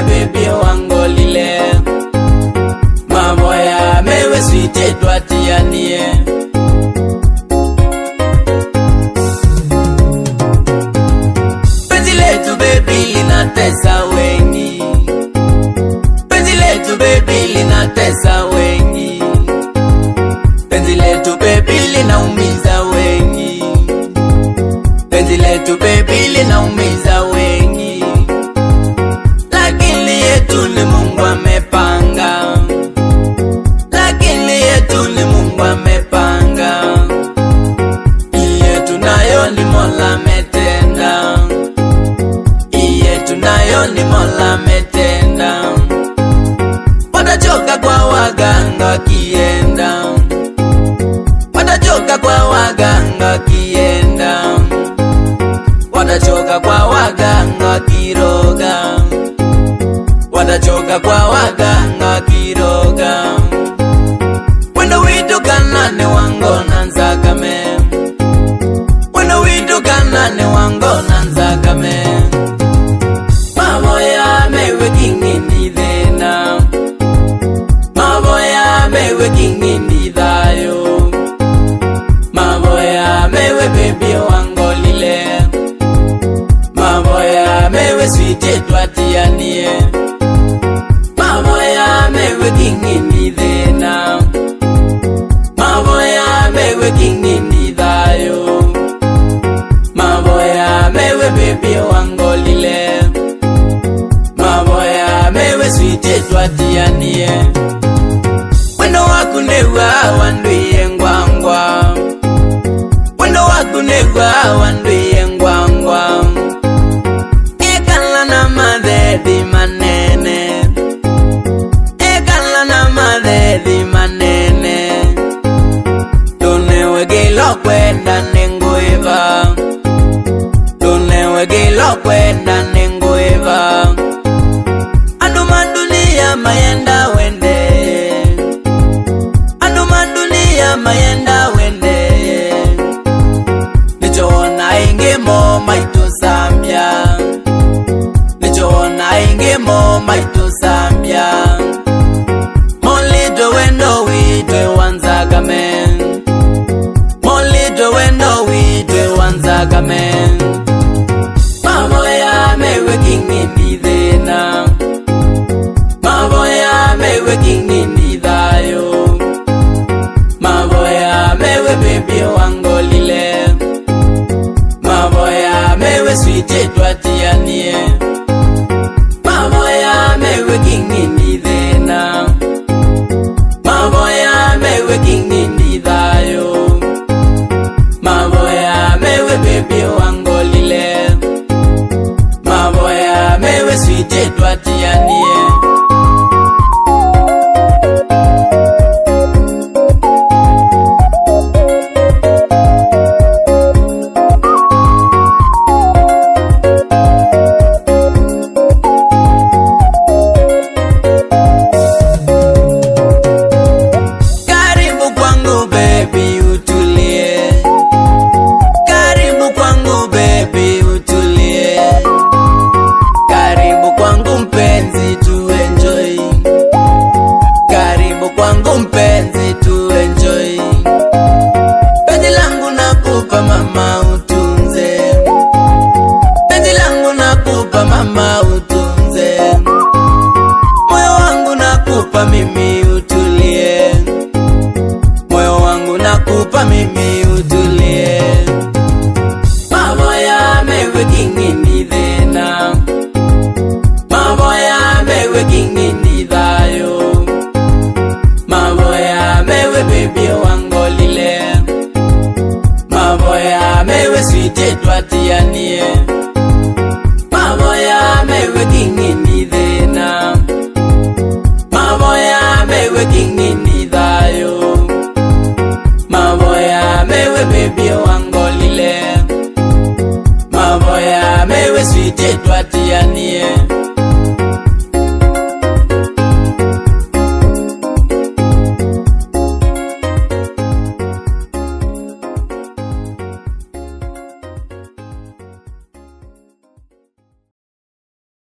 baby wango lile, mamoya mewe swite twatianie. Penzi letu baby linatesa wengi, penzi letu baby linatesa wengi, penzi letu baby linaumiza wengi, penzi letu baby linaumiza wengi, lakini yetu ni Mungu amepanga, lakini yetu ni Mungu amepanga, yetu nayo ni Mola ametenda, yetu nayo ni Mola ametenda. Watachoka kwa waganga kienda, watachoka kwa waganga kienda, watachoka kwa waganga kiroga, watachoka kwa waganga kiroga. Wendo witu kanane wangona nzakame, wendo witu kanane wangona nzakame, mamoya mewe kingini dhena, mamoya mewe kingini dhayo, mamoya mewe baby wango lile, mamoya mewe swite twatianie, mamoya mewe kingini dhena, mamoya mewe kingini dhayo, mamoya mewe baby wango lile, mamoya mewe swite twatianie. Wendo wakunewa wanduye ngwangwa, wendo wakunewa wanduye ngwangwa, ekala na madhedi manene, ekala na madhedi manene, tunewe gilo kwenda nenguiva, tunewe gilo kwenda nenguiva, anduma dunia mayenda wende, anduma dunia mayenda wende, nichoona ingemo maitu Zambia, nichoona ingemo maitu Zambia, molito wendo witwe wanzakame, molito wendo witwe wanzakame, mamoya mewe kingini dhena, mamoya mewe kingini dhayo, mamoya mewe baby wango lile, mamoya mewe swite twatianie, mamoya mewe kingini dhena, mamoya mewe kingini dhayo, mamoya mewe baby wango lile, mamoya mewe swite twatianie. Karibu kwangu baby utulie, karibu kwangu baby utulie, karibu kwangu mpenzi tu enjoy, karibu kwangu mpenzi tu enjoy, penzi langu nakupa mama utunze, penzi langu nakupa mama utunze, moyo wangu nakupa mimi utulie, moyo wangu nakupa mimi utulie, mamoya mewe kingini dhena, mamoya mewe kingini dhayo, mamoya mewe baby wango lile, mamoya mewe swite twatianie, mamoya mewe kingini dhena, mamoya mewe kingini dhayo, mamoya mewe baby wango